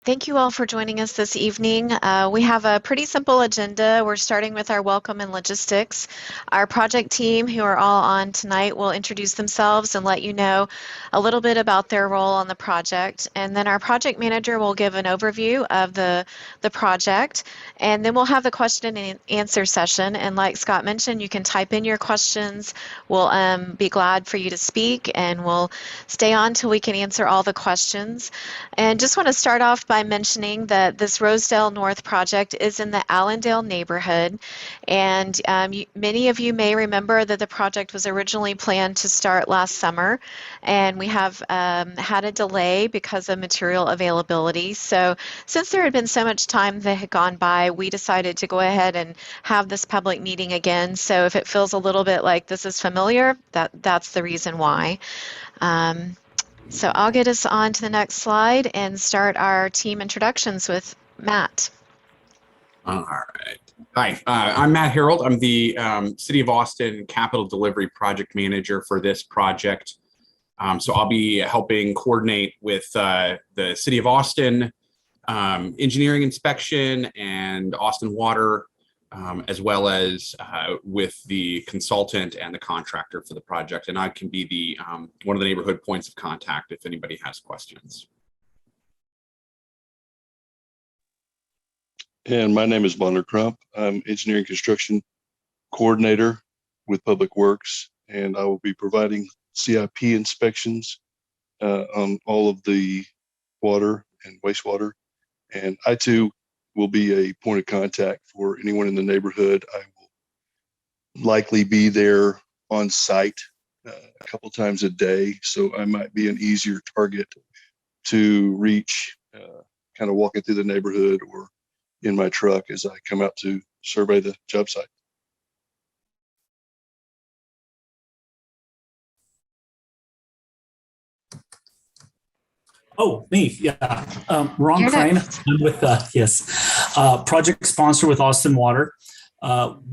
Thank you all for joining us this evening. We have a pretty simple agenda. We're starting with our welcome and logistics. Our project team, who are all on tonight, will introduce themselves and let you know a little bit about their role on the project. And then our project manager will give an overview of the project. And then we'll have the question and answer session. And like Scott mentioned, you can type in your questions. We'll be glad for you to speak, and we'll stay on till we can answer all the questions. And just want to start off by mentioning that this Rosedale North project is in the Allendale neighborhood, and many of you may remember that the project was originally planned to start last summer, and we have had a delay because of material availability. So since there had been so much time that had gone by, we decided to go ahead and have this public meeting again. So if it feels a little bit like this is familiar, that's the reason why. So I'll get us on to the next slide and start our team introductions with Matt. All right. Hi, I'm Matt Harold. I'm the City of Austin Capital Delivery Project Manager for this project. So I'll be helping coordinate with the City of Austin engineering inspection and Austin Water, as well as with the consultant and the contractor for the project. And I can be the one of the neighborhood points of contact if anybody has questions. And my name is Bonner Crump. I'm engineering construction coordinator with Public Works, and I will be providing CIP inspections on all of the water and wastewater. And I too will be a point of contact for anyone in the neighborhood. I will likely be there on site a couple times a day, so I might be an easier target to reach, kind of walking through the neighborhood or in my truck as I come out to survey the job site. Oh, me, yeah. Ron Crane, I'm with, project sponsor with Austin Water.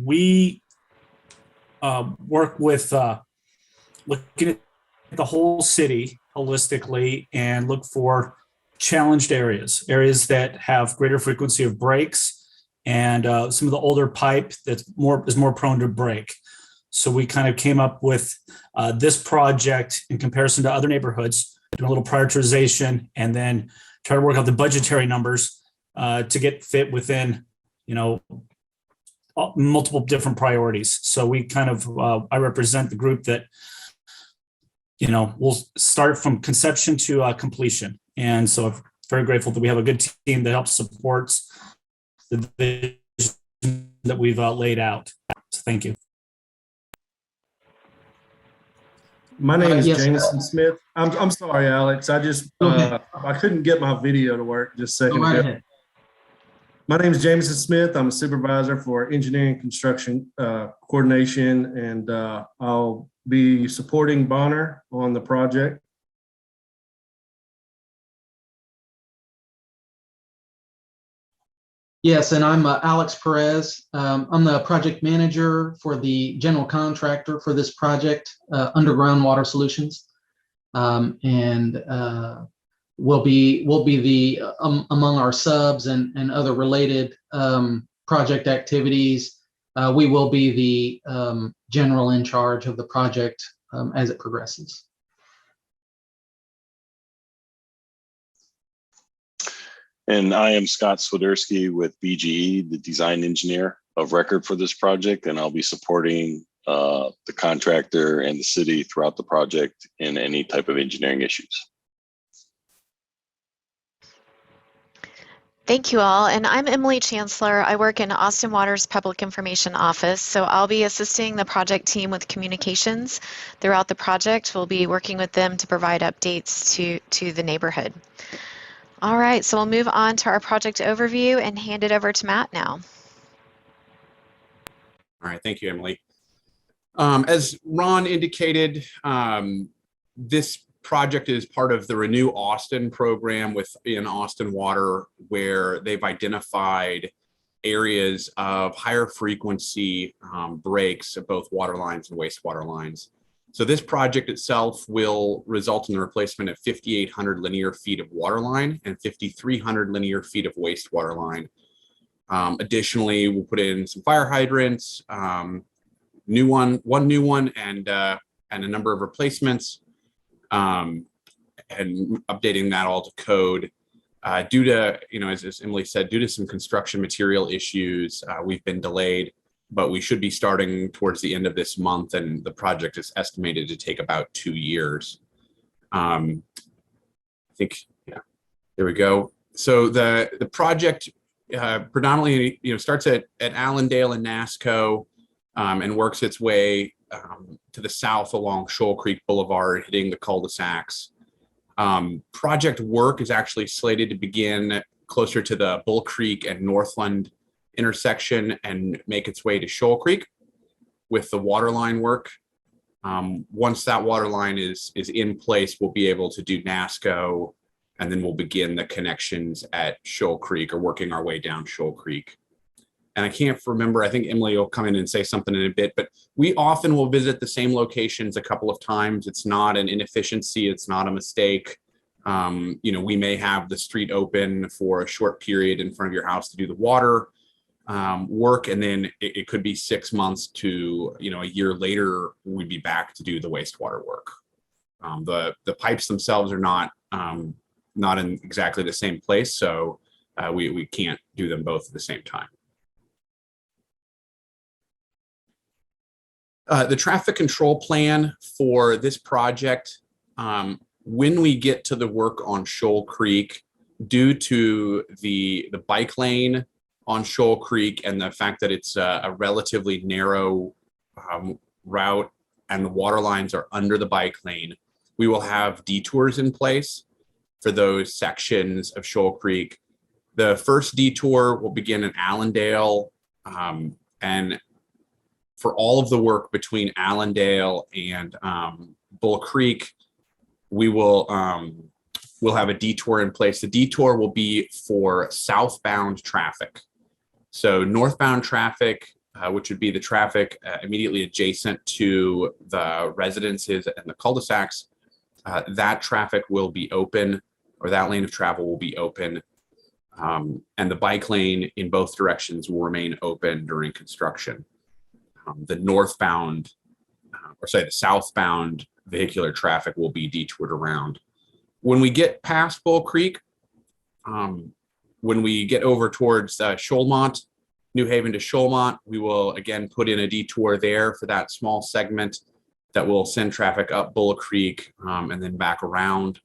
We work with looking at the whole city holistically and look for challenged areas that have greater frequency of breaks and some of the older pipe is more prone to break. So we kind of came up with this project in comparison to other neighborhoods, do a little prioritization, and then try to work out the budgetary numbers to get fit within, multiple different priorities. So we kind of, I represent the group that, will start from conception to completion. And so I'm very grateful that we have a good team that helps supports the vision that we've laid out. So thank you. My name is Jameson Smith. I'm sorry, Alex. I just I couldn't get my video to work just a second ago. My name is Jameson Smith. I'm a supervisor for engineering construction coordination, and I'll be supporting Bonner on the project. Yes, and I'm Alex Perez. I'm the project manager for the general contractor for this project, Underground Water Solutions, and we'll be the among our subs and other related project activities. We will be the general in charge of the project as it progresses. And I am Scott Swiderski with BGE, the design engineer of record for this project, and I'll be supporting the contractor and the city throughout the project in any type of engineering issues. Thank you all. And I'm Emily Chancellor. I work in Austin Water's Public Information Office. So I'll be assisting the project team with communications throughout the project. We'll be working with them to provide updates to the neighborhood. All right, so we'll move on to our project overview and hand it over to Matt now. All right, thank you, Emily. As Ron indicated, this project is part of the Renew Austin program within Austin Water, where they've identified areas of higher frequency breaks of both water lines and wastewater lines. So this project itself will result in the replacement of 5,800 linear feet of water line and 5,300 linear feet of wastewater line. Additionally, we'll put in some fire hydrants, one new one, and a number of replacements, and updating that all to code. Due to, as Emily said, due to some construction material issues, we've been delayed, but we should be starting towards the end of this month, and the project is estimated to take about 2 years. I think, yeah, there we go. So the project predominantly, starts at Allendale and NASCO, and works its way to the south along Shoal Creek Boulevard, hitting the cul-de-sacs. Project work is actually slated to begin closer to the Bull Creek and Northland intersection and make its way to Shoal Creek with the water line work. Once that water line is in place, we'll be able to do NASCO, and then we'll begin the connections at Shoal Creek, or working our way down Shoal Creek. And I can't remember, I think Emily will come in and say something in a bit, but we often will visit the same locations a couple of times. It's not an inefficiency, it's not a mistake. We may have the street open for a short period in front of your house to do the water work, and then it could be 6 months to a year later we'd be back to do the wastewater work. The pipes themselves are not in exactly the same place, so we can't do them both at the same time. The traffic control plan for this project, when we get to the work on Shoal Creek, due to the bike lane on Shoal Creek and the fact that it's a relatively narrow route and the water lines are under the bike lane, we will have detours in place for those sections of Shoal Creek. The first detour will begin in Allendale, and for all of the work between Allendale and Bull Creek, we'll have a detour in place. The detour will be for southbound traffic. So northbound traffic, which would be the traffic immediately adjacent to the residences and the cul-de-sacs, that traffic will be open, or that lane of travel will be open. And the bike lane in both directions will remain open during construction. The southbound vehicular traffic will be detoured around. When we get past Bull Creek, when we get over towards Shoalmont, New Haven to Shoalmont, we will again put in a detour there for that small segment that will send traffic up Bull Creek, and then back around.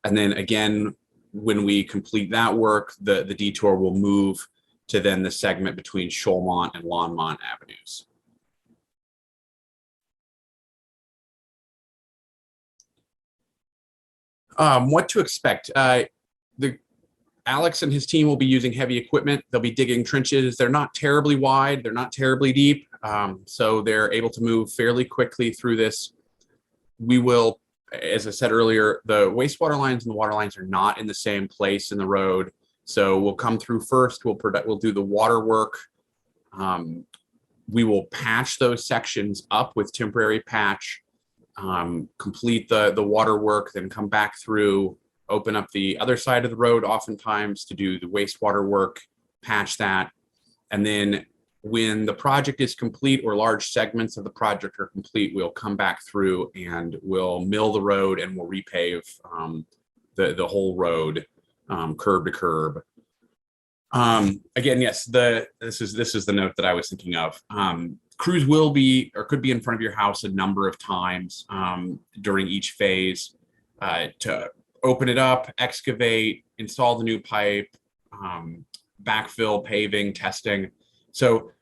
And then again, when we complete that work, the detour will move to then the segment between Shoalmont and Longmont Avenues. What to expect? Alex and his team will be using heavy equipment. They'll be digging trenches. They're not terribly wide. They're not terribly deep. So they're able to move fairly quickly through this. We will, as I said earlier, the wastewater lines and the water lines are not in the same place in the road. So we'll come through first. We'll do the water work. We will patch those sections up with temporary patch, complete the water work, then come back through, open up the other side of the road oftentimes to do the wastewater work, patch that. And then when the project is complete, or large segments of the project are complete, we'll come back through and we'll mill the road and we'll repave the whole road, curb to curb. Again, yes, this is the note that I was thinking of. Crews will be, or could be, in front of your house a number of times during each phase to open it up, excavate, install the new pipe, backfill, paving, testing. So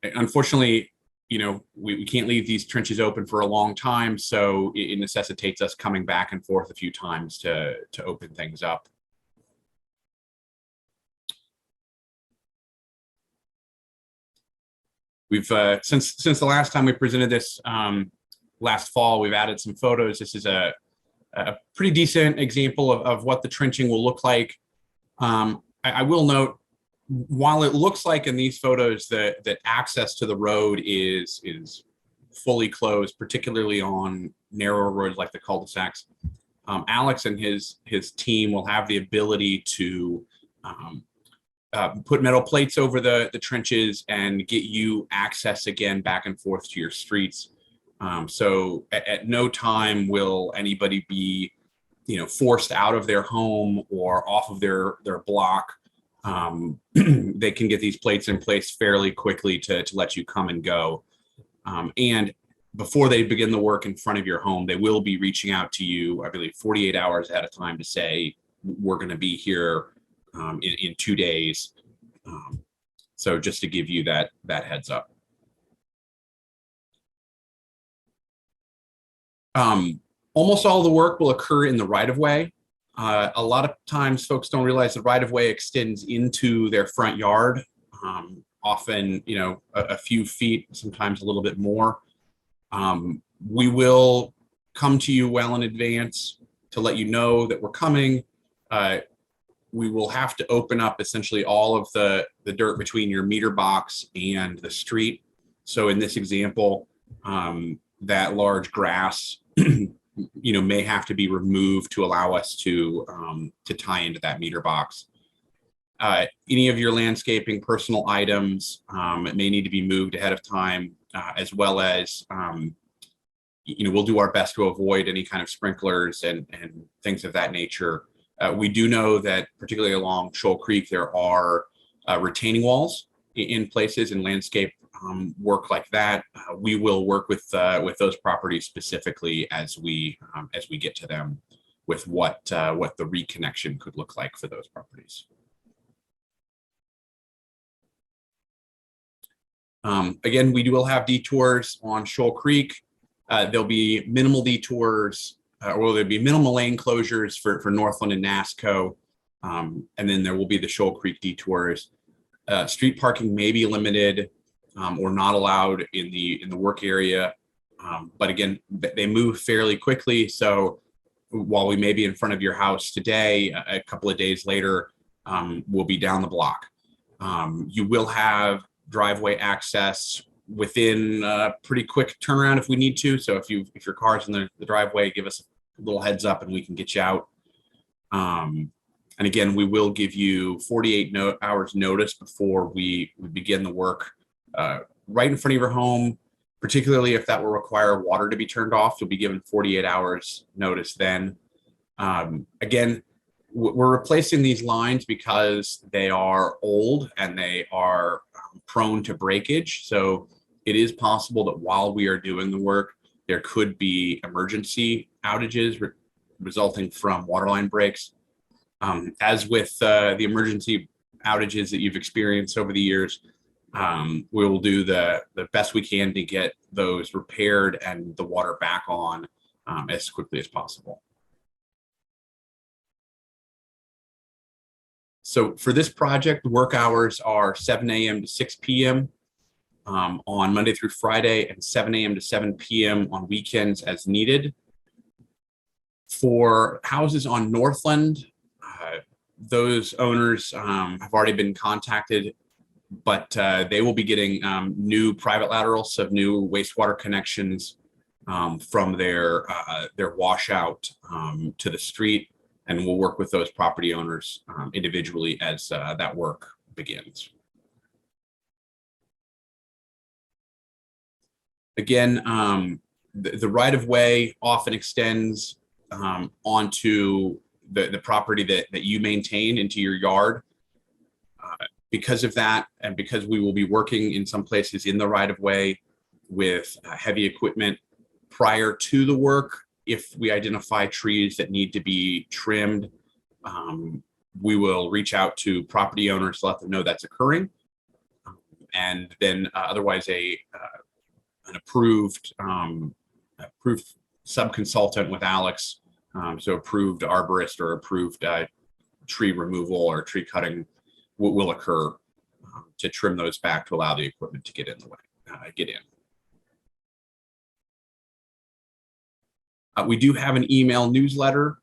unfortunately, we can't leave these trenches open for a long time. So it necessitates us coming back and forth a few times to open things up. We've since the last time we presented this last fall, we've added some photos. This is a pretty decent example of what the trenching will look like. I will note, while it looks like in these photos that access to the road is fully closed, particularly on narrower roads like the cul-de-sacs. Alex and his team will have the ability to put metal plates over the trenches and get you access again back and forth to your streets. So at no time will anybody be, forced out of their home or off of their block. They can get these plates in place fairly quickly to let you come and go. And before they begin the work in front of your home, they will be reaching out to you, I believe, 48 hours at a time to say, we're going to be here in 2 days. So just to give you that heads up. Almost all the work will occur in the right-of-way. A lot of times folks don't realize the right-of-way extends into their front yard, often, a few feet, sometimes a little bit more. We will come to you well in advance to let you know that we're coming. We will have to open up essentially all of the dirt between your meter box and the street. So in this example, that large grass may have to be removed to allow us to tie into that meter box. Any of your landscaping personal items may need to be moved ahead of time, as well as we'll do our best to avoid any kind of sprinklers and things of that nature. We do know that particularly along Shoal Creek there are retaining walls in places, and landscape work like that. We will work with those properties specifically as we get to them with what the reconnection could look like for those properties. Again, we will have detours on Shoal Creek. There'll be minimal detours, or there'll be minimal lane closures for Northland and NASCO, and then there will be the Shoal Creek detours. Street parking may be limited or not allowed in the work area, but again, they move fairly quickly. So while we may be in front of your house today, a couple of days later, we'll be down the block. You will have driveway access within a pretty quick turnaround if we need to. So if your car's in the driveway, give us a little heads up and we can get you out. And again, we will give you 48 hours notice before we begin the work right in front of your home, particularly if that will require water to be turned off. You'll be given 48 hours notice then. Again, we're replacing these lines because they are old and they are prone to breakage. So it is possible that while we are doing the work, there could be emergency outages resulting from waterline breaks. As with the emergency outages that you've experienced over the years, we will do the best we can to get those repaired and the water back on as quickly as possible. So for this project, work hours are 7 a.m. to 6 p.m. On Monday through Friday, and 7 a.m. to 7 p.m. on weekends as needed. For houses on Northland, those owners have already been contacted, but they will be getting new private laterals of new wastewater connections from their washout to the street, and we'll work with those property owners individually as that work begins. Again, the right-of-way often extends onto the property that you maintain into your yard. Because of that, and because we will be working in some places in the right-of-way with heavy equipment prior to the work, if we identify trees that need to be trimmed, we will reach out to property owners to let them know that's occurring. And then otherwise an approved sub-consultant with Alex, so approved arborist or approved tree removal or tree cutting will occur to trim those back to allow the equipment to get in the way, get in. We do have an email newsletter.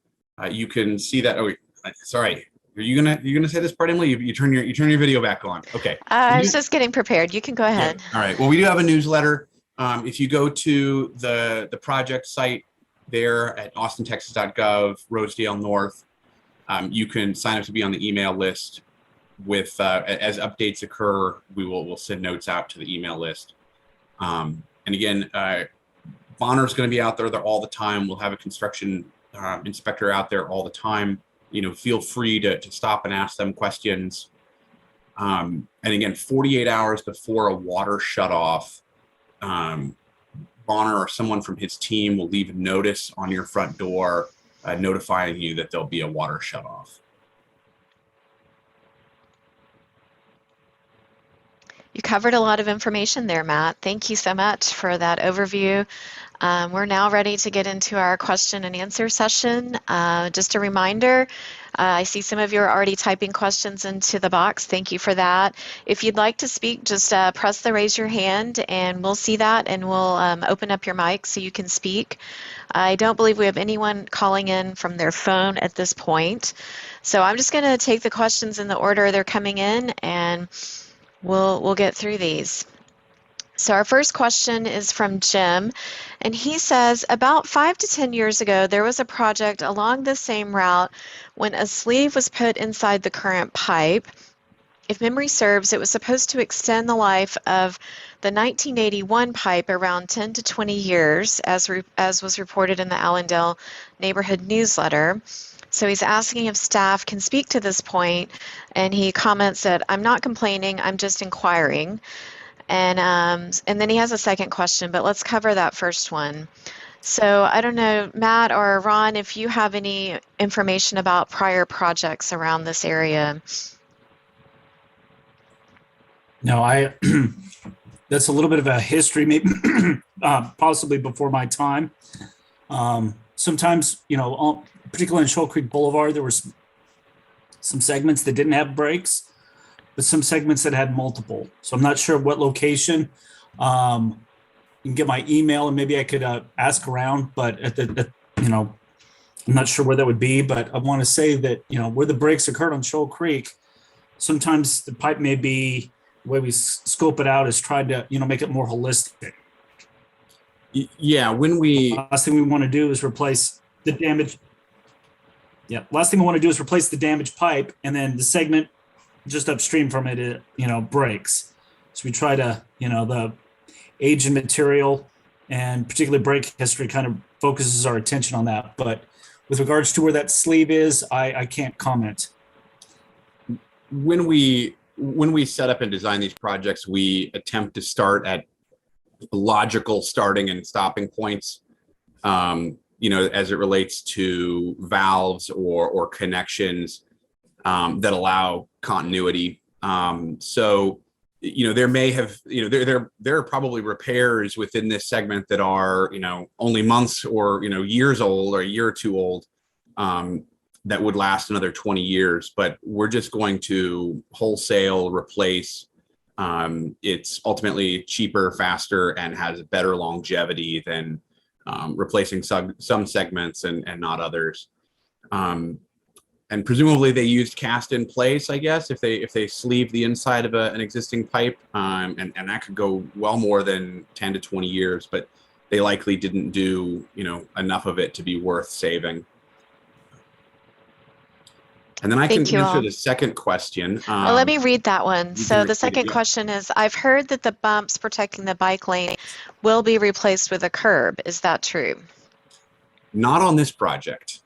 You can see that. Oh, wait, sorry. Are you gonna say this part, Emily? You turn your video back on. Okay. I was just getting prepared. You can go ahead. Yeah. All right. Well, we do have a newsletter. If you go to the project site there at AustinTexas.gov, Rosedale North, you can sign up to be on the email list. With as updates occur, we'll send notes out to the email list. And again, Bonner's going to be out there all the time. We'll have a construction inspector out there all the time. Feel free to stop and ask them questions. And again, 48 hours before a water shutoff, Bonner or someone from his team will leave a notice on your front door notifying you that there'll be a water shutoff. You covered a lot of information there, Matt. Thank you so much for that overview. We're now ready to get into our question and answer session. Just a reminder, I see some of you are already typing questions into the box. Thank you for that. If you'd like to speak, just press the raise your hand and we'll see that and we'll open up your mic so you can speak. I don't believe we have anyone calling in from their phone at this point. So I'm just going to take the questions in the order they're coming in and we'll get through these. So our first question is from Jim, and he says, about 5 to 10 years ago, there was a project along the same route when a sleeve was put inside the current pipe. If memory serves, it was supposed to extend the life of the 1981 pipe around 10 to 20 years, as was reported in the Allendale neighborhood newsletter. So he's asking if staff can speak to this point, and he comments that, I'm not complaining, I'm just inquiring. And then he has a second question, but let's cover that first one. So I don't know, Matt or Ron, if you have any information about prior projects around this area. No, that's a little bit of a history, maybe possibly before my time. Sometimes, particularly in Shoal Creek Boulevard, there were some segments that didn't have breaks, but some segments that had multiple. So I'm not sure what location. You can get my email and maybe I could ask around, but I'm not sure where that would be, but I want to say that, where the breaks occurred on Shoal Creek, sometimes the pipe may be, the way we scope it out is trying to, make it more holistic. Yeah, last thing we want to do is replace the damaged. Yeah, last thing we want to do is replace the damaged pipe, and then the segment just upstream from it, breaks. So we try to, the age and material and particularly break history kind of focuses our attention on that. But with regards to where that sleeve is, I can't comment. When we set up and design these projects, we attempt to start at logical starting and stopping points, as it relates to valves or connections that allow continuity. So, there may have, there are probably repairs within this segment that are, only months or, years old or a year or two old that would last another 20 years, but we're just going to wholesale replace. It's ultimately cheaper, faster, and has better longevity than replacing some segments and not others. And presumably they used cast in place, I guess, if they sleeve the inside of an existing pipe, and that could go well more than 10 to 20 years, but they likely didn't do enough of it to be worth saving. And then I can answer the second question. Well, let me read that one. So the second question is, I've heard that the bumps protecting the bike lane will be replaced with a curb. Is that true? Not on this project.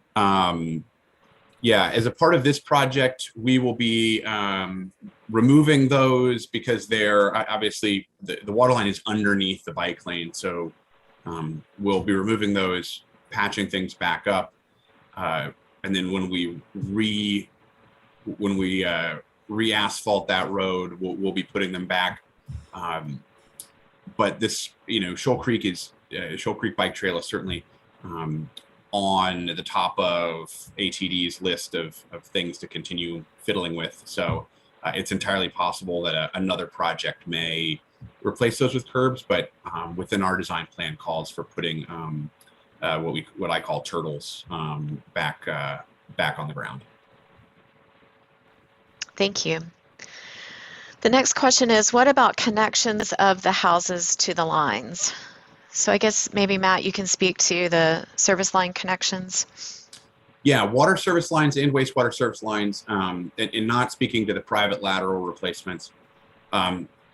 Yeah, as a part of this project, we will be removing those because they're obviously the water line is underneath the bike lane. So we'll be removing those, patching things back up. And then when we re-asphalt that road, we'll be putting them back. But this, Shoal Creek Bike Trail is certainly on the top of ATD's list of things to continue fiddling with. So it's entirely possible that another project may replace those with curbs, but within our design plan calls for putting what I call turtles back on the ground. Thank you. The next question is, what about connections of the houses to the lines? So I guess maybe Matt, you can speak to the service line connections. Yeah, water service lines and wastewater service lines, and not speaking to the private lateral replacements.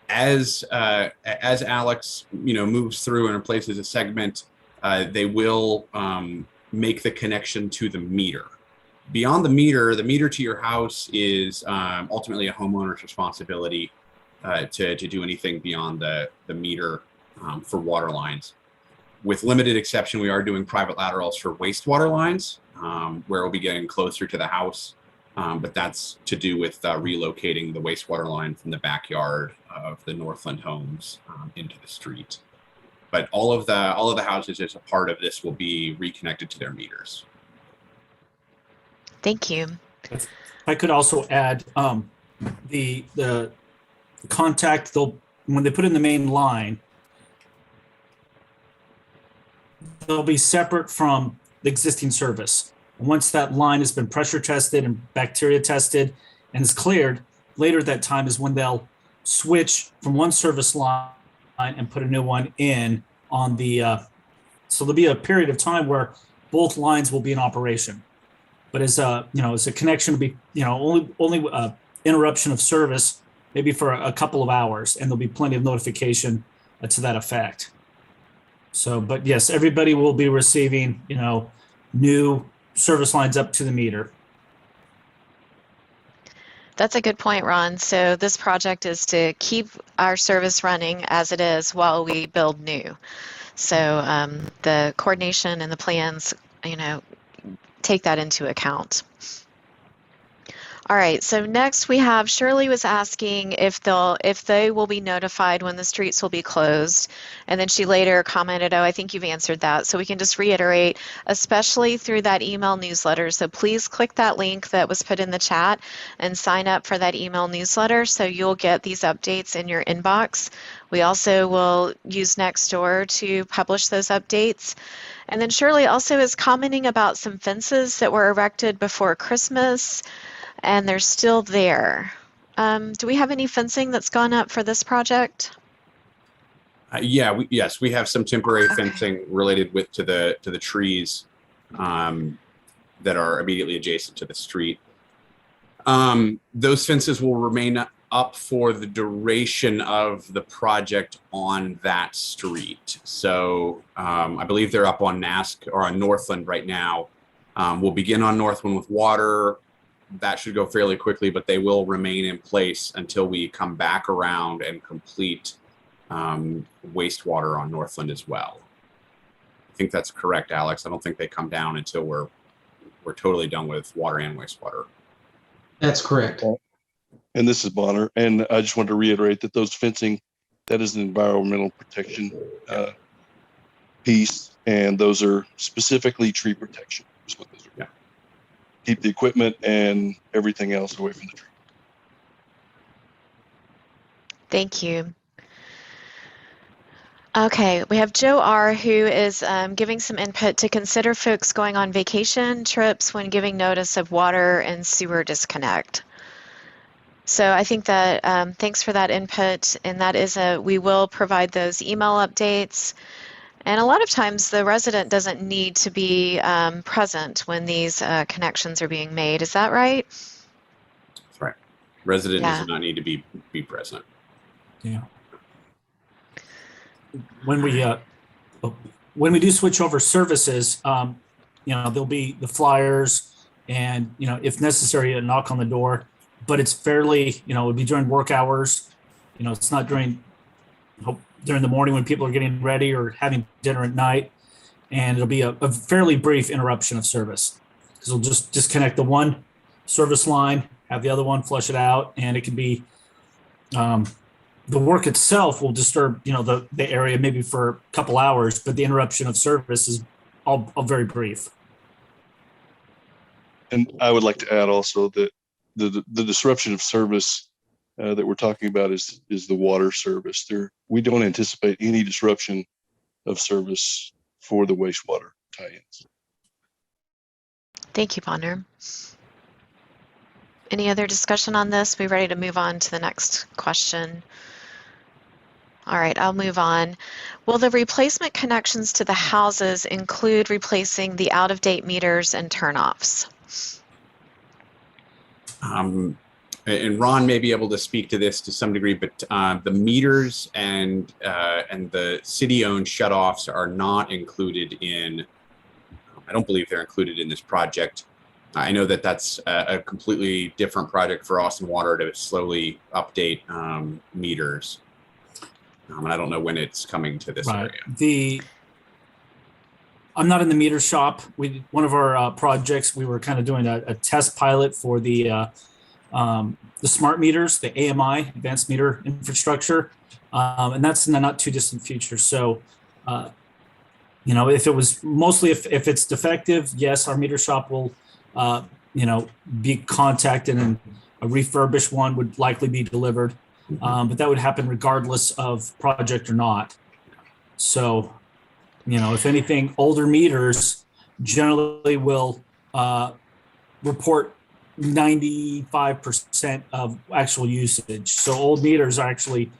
As Alex, moves through and replaces a segment, they will make the connection to the meter. Beyond the meter to your house is ultimately a homeowner's responsibility to do anything beyond the meter for water lines. With limited exception, we are doing private laterals for wastewater lines, where we'll be getting closer to the house. But that's to do with relocating the wastewater line from the backyard of the Northland homes into the street. But all of the houses as a part of this will be reconnected to their meters. Thank you. I could also add the contact. When they put in the main line, they'll be separate from the existing service. Once that line has been pressure tested and bacteria tested and is cleared, later that time is when they'll switch from one service line and put a new one in on the, so there'll be a period of time where both lines will be in operation. But as a connection will be, only interruption of service, maybe for a couple of hours, and there'll be plenty of notification to that effect. So, but yes, everybody will be receiving, new service lines up to the meter. That's a good point, Ron. So this project is to keep our service running as it is while we build new. So the coordination and the plans, take that into account. All right, so next we have Shirley was asking if they will be notified when the streets will be closed. And then she later commented, oh, I think you've answered that. So we can just reiterate, especially through that email newsletter. So please click that link that was put in the chat and sign up for that email newsletter so you'll get these updates in your inbox. We also will use Nextdoor to publish those updates. And then Shirley also is commenting about some fences that were erected before Christmas, and they're still there. Do we have any fencing that's gone up for this project? Yes, we have some temporary fencing related to the trees that are immediately adjacent to the street. Those fences will remain up for the duration of the project on that street. So I believe they're up on Nask or on Northland right now. We'll begin on Northland with water. That should go fairly quickly, but they will remain in place until we come back around and complete wastewater on Northland as well. I think that's correct, Alex. I don't think they come down until we're totally done with water and wastewater. That's correct. And this is Bonner. And I just want to reiterate that those fencing, that is an environmental protection piece. And those are specifically tree protection. Is what those are. Yeah. Keep the equipment and everything else away from the tree. Thank you. Okay, we have Joe R. who is giving some input to consider folks going on vacation trips when giving notice of water and sewer disconnect. So I think that thanks for that input, and that is we will provide those email updates. And a lot of times the resident doesn't need to be present when these connections are being made. Is that right? That's right. Resident Yeah. does not need to be present. Yeah. When we do switch over services, there'll be the flyers and, if necessary, a knock on the door, but it's fairly, it would be during work hours. It's not during the morning when people are getting ready or having dinner at night. And it'll be a fairly brief interruption of service because we'll just disconnect the one service line, have the other one flush it out, and it can be, the work itself will disturb, the area maybe for a couple hours, but the interruption of service is all very brief. And I would like to add also that the disruption of service that we're talking about is the water service. We don't anticipate any disruption of service for the wastewater tie-ins. Thank you, Bonner. Any other discussion on this? We ready to move on to the next question? All right, I'll move on. Will the replacement connections to the houses include replacing the out-of-date meters and turnoffs? And Ron may be able to speak to this to some degree, but the meters and the city-owned shutoffs are not included in. I don't believe they're included in this project. I know that that's a completely different project for Austin Water to slowly update meters, and I don't know when it's coming to this area. I'm not in the meter shop. One of our projects, we were kind of doing a test pilot for the smart meters, the AMI, advanced meter infrastructure, and that's in the not too distant future. So, if it was mostly if it's defective, yes, our meter shop will, be contacted, and a refurbished one would likely be delivered. But that would happen regardless of project or not. So, if anything, older meters generally will report 95% of actual usage. So old meters are actually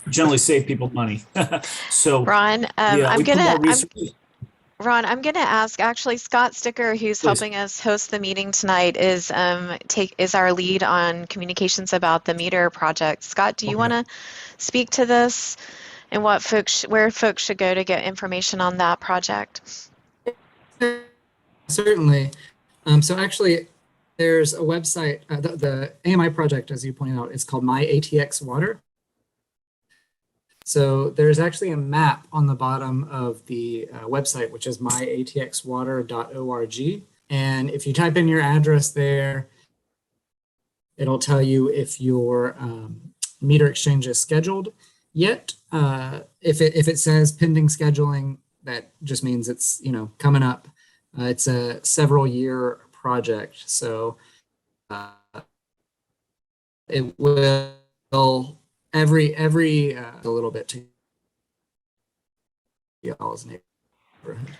generally save people money. So Ron, I'm gonna ask. Actually, Scott Sticker, who's helping us host the meeting tonight, is our lead on communications about the meter project. Scott, do you want to speak to this and where folks should go to get information on that project? Certainly. So actually, there's a website. The AMI project, as you pointed out, is called Water. So there's actually a map on the bottom of the website, which is myatxwater.org. And if you type in your address there, it'll tell you if your meter exchange is scheduled yet. If it says pending scheduling, that just means it's coming up. It's a several year project, so it will every a little bit to y'all's neighborhood.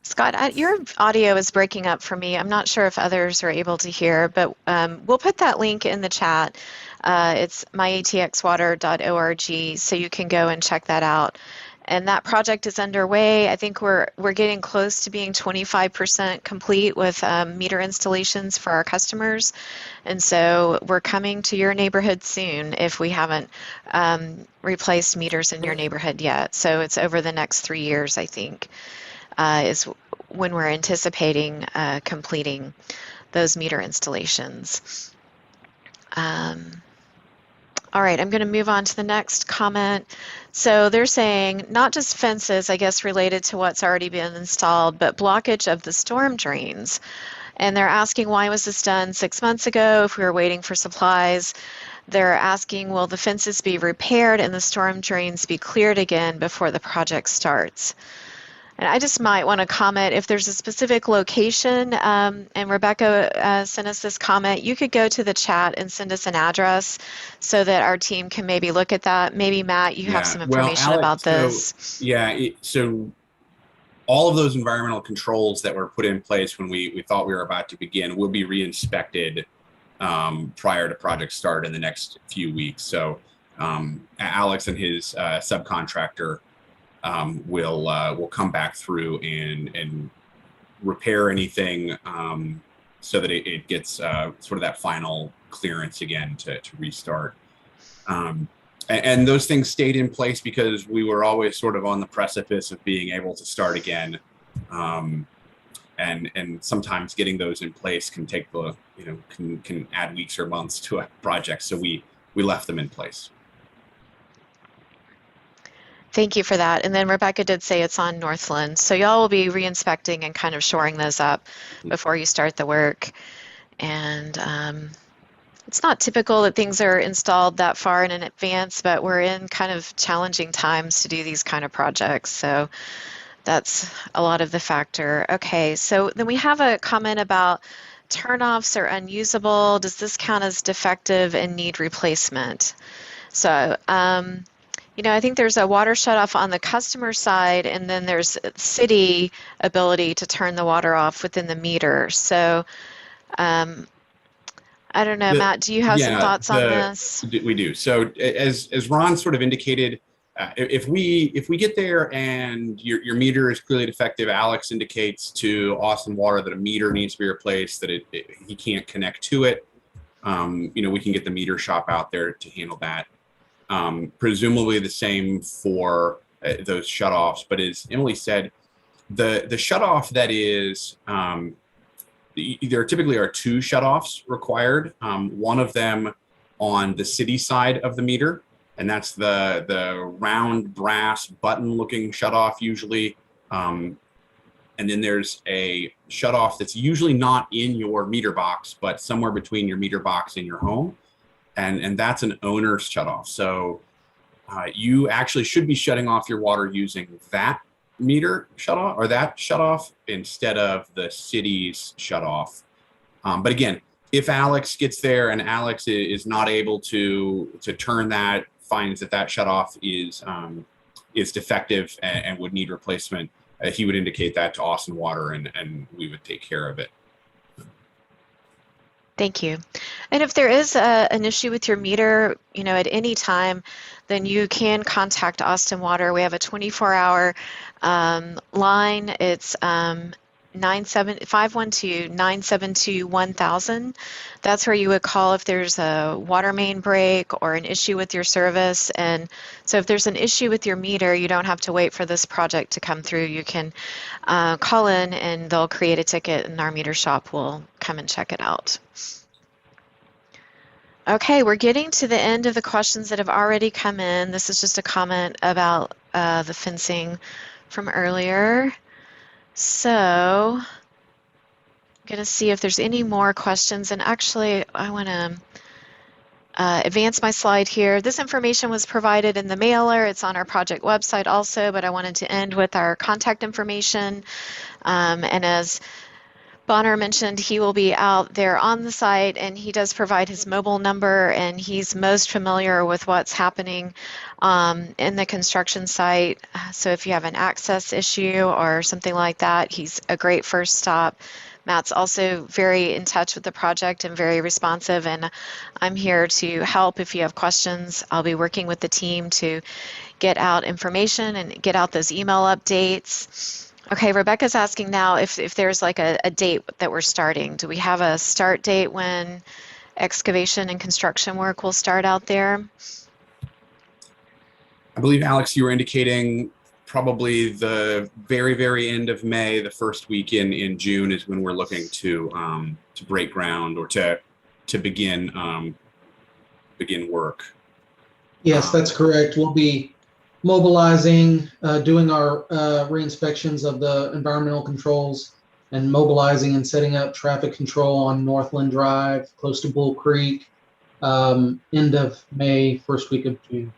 Scott, your audio is breaking up for me. I'm not sure if others are able to hear, but we'll put that link in the chat. It's myatxwater.org, so you can go and check that out. And that project is underway. I think we're getting close to being 25% complete with meter installations for our customers. And so we're coming to your neighborhood soon if we haven't replaced meters in your neighborhood yet. So it's over the next 3 years, I think, is when we're anticipating completing those meter installations. All right, I'm going to move on to the next comment. So they're saying not just fences, I guess, related to what's already been installed, but blockage of the storm drains. And they're asking, why was this done 6 months ago if we were waiting for supplies? They're asking, will the fences be repaired and the storm drains be cleared again before the project starts? And I just might want to comment if there's a specific location, and Rebecca sent us this comment, you could go to the chat and send us an address so that our team can maybe look at that. Maybe Matt, you have some information about this. So all of those environmental controls that were put in place when we thought we were about to begin will be re-inspected prior to project start in the next few weeks. So Alex and his subcontractor will come back through and repair anything so that it gets sort of that final clearance again to restart. And those things stayed in place because we were always sort of on the precipice of being able to start again. And sometimes getting those in place can take can add weeks or months to a project. So we left them in place. Thank you for that. And then Rebecca did say it's on Northland. So y'all will be re-inspecting and kind of shoring those up before you start the work. And it's not typical that things are installed that far in advance, but we're in kind of challenging times to do these kind of projects. So that's a lot of the factor. Okay, so then we have a comment about turnoffs are unusable. Does this count as defective and need replacement? So, I think there's a water shutoff on the customer side, and then there's city ability to turn the water off within the meter. So I don't know, Matt, do you have some thoughts on this? We do. So as Ron sort of indicated, if we get there and your meter is clearly defective, Alex indicates to Austin Water that a meter needs to be replaced, that he can't connect to it. We can get the meter shop out there to handle that. Presumably the same for those shutoffs. But as Emily said, the shutoff that is, there typically are two shutoffs required. One of them on the city side of the meter, and that's the round brass button looking shutoff usually. And then there's a shutoff that's usually not in your meter box, but somewhere between your meter box and your home. And that's an owner's shutoff. So you actually should be shutting off your water using that meter shutoff or that shutoff instead of the city's shutoff. But again, if Alex gets there and Alex is not able to turn that, finds that shutoff is defective and would need replacement, he would indicate that to Austin Water and we would take care of it. Thank you. And if there is an issue with your meter, at any time, then you can contact Austin Water. We have a 24-hour line. It's 512-972-1000. That's where you would call if there's a water main break or an issue with your service. And so if there's an issue with your meter, you don't have to wait for this project to come through. You can call in and they'll create a ticket and our meter shop will come and check it out. Okay, we're getting to the end of the questions that have already come in. This is just a comment about the fencing from earlier. So I'm going to see if there's any more questions. And actually, I want to advance my slide here. This information was provided in the mailer. It's on our project website also, but I wanted to end with our contact information. And as Bonner mentioned, he will be out there on the site, and he does provide his mobile number, and he's most familiar with what's happening in the construction site. So if you have an access issue or something like that, he's a great first stop. Matt's also very in touch with the project and very responsive, and I'm here to help if you have questions. I'll be working with the team to get out information and get out those email updates. Okay, Rebecca's asking now if there's like a date that we're starting. Do we have a start date when excavation and construction work will start out there? I believe, Alex, you were indicating probably the very, very end of May, the first week in June is when we're looking to break ground or to begin work. Yes, that's correct. We'll be mobilizing, doing our re-inspections of the environmental controls and mobilizing and setting up traffic control on Northland Drive, close to Bull Creek, end of May, first week of June.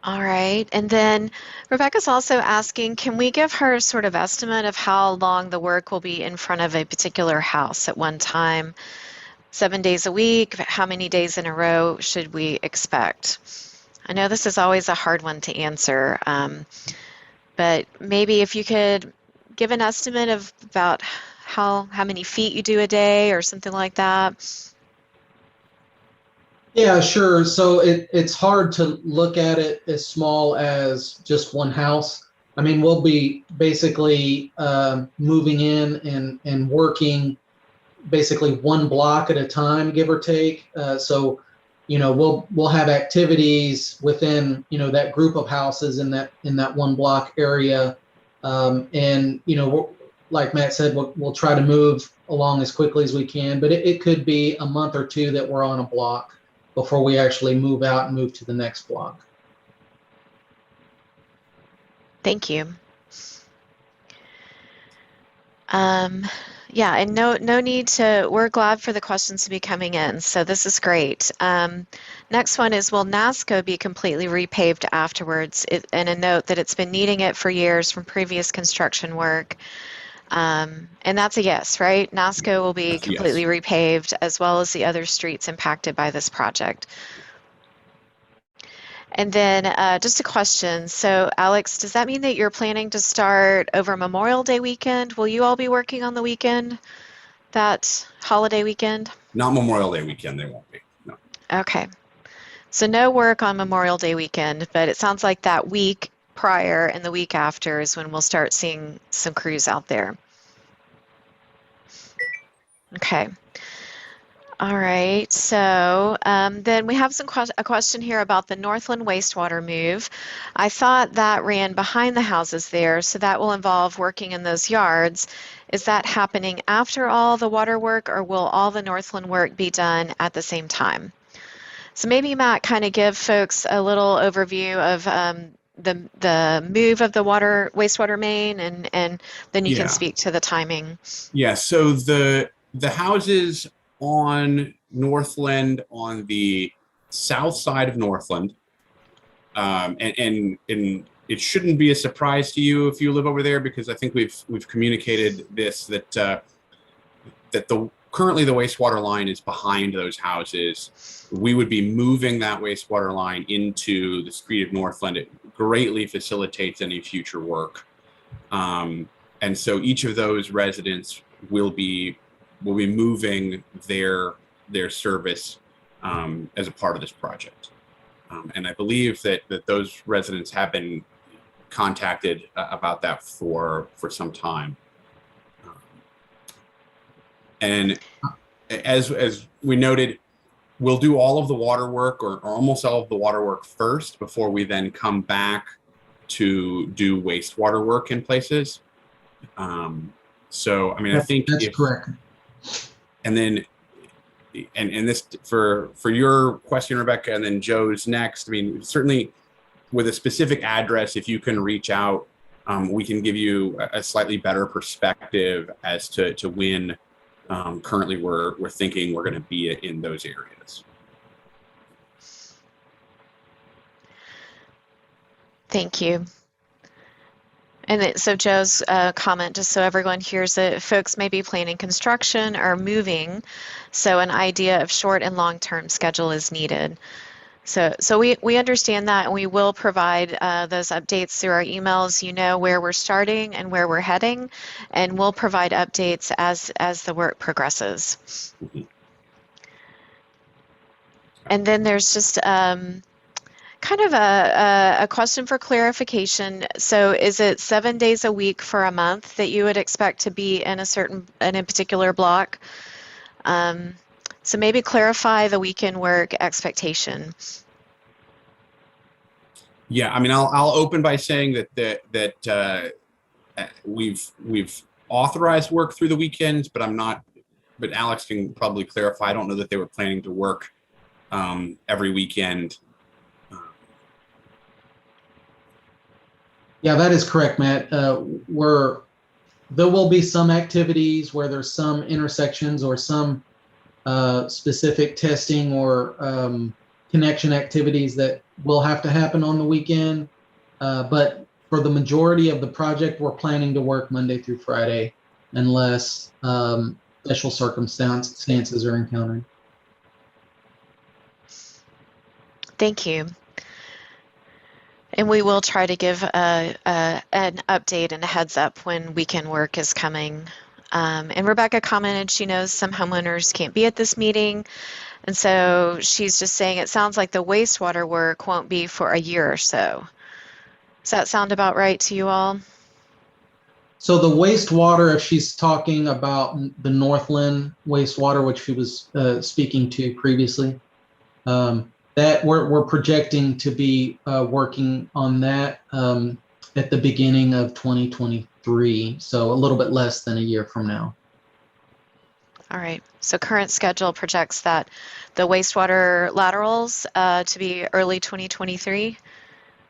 All right, and then Rebecca's also asking, can we give her sort of estimate of how long the work will be in front of a particular house at one time? 7 days a week? How many days in a row should we expect? I know this is always a hard one to answer, but maybe if you could give an estimate of about how many feet you do a day or something like that. Yeah, sure. So it's hard to look at it as small as just one house. I mean, we'll be basically moving in and working basically one block at a time, give or take. So, we'll have activities within, that group of houses in that one block area. And, like Matt said, we'll try to move along as quickly as we can, but it could be a month or two that we're on a block before we actually move out and move to the next block. Thank you. Yeah, and no need to, we're glad for the questions to be coming in, so this is great. Next one is, will NASCO be completely repaved afterwards? And a note that it's been needing it for years from previous construction work. And that's a yes, right? NASCO will be completely repaved as well as the other streets impacted by this project. And then just a question. So Alex, does that mean that you're planning to start over Memorial Day weekend? Will you all be working on the weekend, that holiday weekend? Not Memorial Day weekend, they won't be. No. Okay. So no work on Memorial Day weekend, but it sounds like that week prior and the week after is when we'll start seeing some crews out there. Okay. All right, so then we have a question here about the Northland wastewater move. I thought that ran behind the houses there, so that will involve working in those yards. Is that happening after all the water work, or will all the Northland work be done at the same time? So maybe Matt, kind of give folks a little overview of the move of the wastewater main, and then you can speak to the timing. Yeah, so the houses on Northland, on the south side of Northland, and it shouldn't be a surprise to you if you live over there, because I think we've communicated this, that currently the wastewater line is behind those houses. We would be moving that wastewater line into the street of Northland. It greatly facilitates any future work, and so each of those residents will be moving their service as a part of this project. And I believe that those residents have been contacted about that for some time. And as we noted, we'll do all of the water work, or almost all of the water work first, before we then come back to do wastewater work in places. So, I mean, I think that's correct. And then, and this for your question, Rebecca, and then Joe's next. I mean, certainly with a specific address, if you can reach out, we can give you a slightly better perspective as to when currently we're thinking we're going to be in those areas. Thank you. And then, so Joe's comment, just so everyone hears it, folks may be planning construction or moving, so an idea of short and long-term schedule is needed. So we understand that, and we will provide those updates through our emails. You know where we're starting and where we're heading, and we'll provide updates as the work progresses. And then there's just kind of a question for clarification. So is it 7 days a week for a month that you would expect to be in a particular block? So maybe clarify the weekend work expectation. Yeah, I mean, I'll open by saying that we've authorized work through the weekends, but but Alex can probably clarify. I don't know that they were planning to work every weekend. Yeah, that is correct, Matt. There will be some activities where there's some intersections or some specific testing or connection activities that will have to happen on the weekend. But for the majority of the project, we're planning to work Monday through Friday unless special circumstances are encountered. Thank you. And we will try to give an update and a heads up when weekend work is coming. And Rebecca commented she knows some homeowners can't be at this meeting. And so she's just saying it sounds like the wastewater work won't be for a year or so. Does that sound about right to you all? So the wastewater, if she's talking about the Northland wastewater, which she was speaking to previously, that we're projecting to be working on that at the beginning of 2023, so a little bit less than a year from now. All right, so current schedule projects that the wastewater laterals to be early 2023?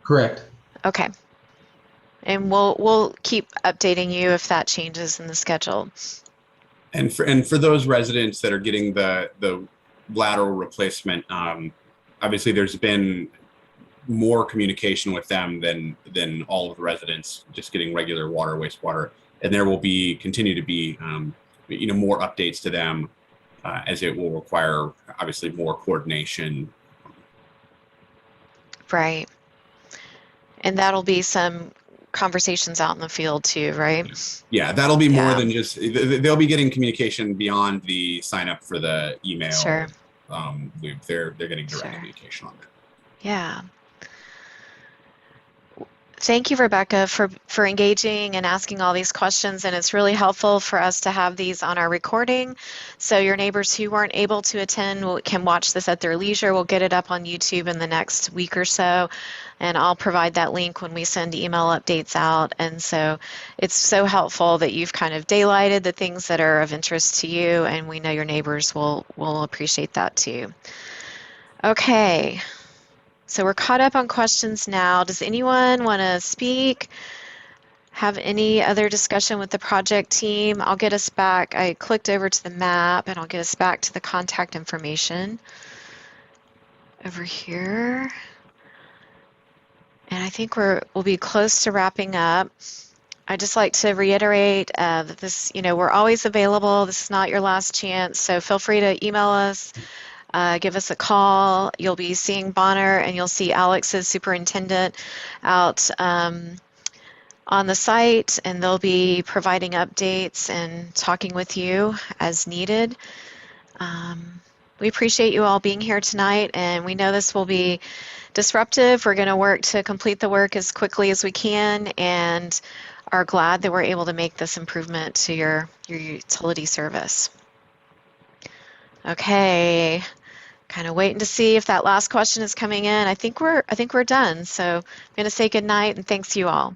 Correct. Okay. And we'll keep updating you if that changes in the schedule. And for those residents that are getting the lateral replacement, obviously there's been more communication with them than all of the residents just getting regular water, wastewater, and there will continue to be more updates to them as it will require obviously more coordination. Right. And that'll be some conversations out in the field too, right? Yeah, that'll be more Yeah. than just, they'll be getting communication beyond the sign up for the email. Sure. They're getting direct Sure. communication on that. Yeah. Thank you, Rebecca, for engaging and asking all these questions. And it's really helpful for us to have these on our recording. So your neighbors who weren't able to attend can watch this at their leisure. We'll get it up on YouTube in the next week or so. And I'll provide that link when we send email updates out. And so it's so helpful that you've kind of daylighted the things that are of interest to you. And we know your neighbors will appreciate that too. Okay. So we're caught up on questions now. Does anyone want to speak? Have any other discussion with the project team? I'll get us back. I clicked over to the map and I'll get us back to the contact information over here. And I think we'll be close to wrapping up. I'd just like to reiterate that this, we're always available. This is not your last chance. So feel free to email us. Give us a call. You'll be seeing Bonner and you'll see Alex's superintendent out on the site, and they'll be providing updates and talking with you as needed. We appreciate you all being here tonight, and we know this will be disruptive. We're going to work to complete the work as quickly as we can, and are glad that we're able to make this improvement to your utility service. Okay. Kind of waiting to see if that last question is coming in. I think we're done. So I'm going to say good night and thanks you all.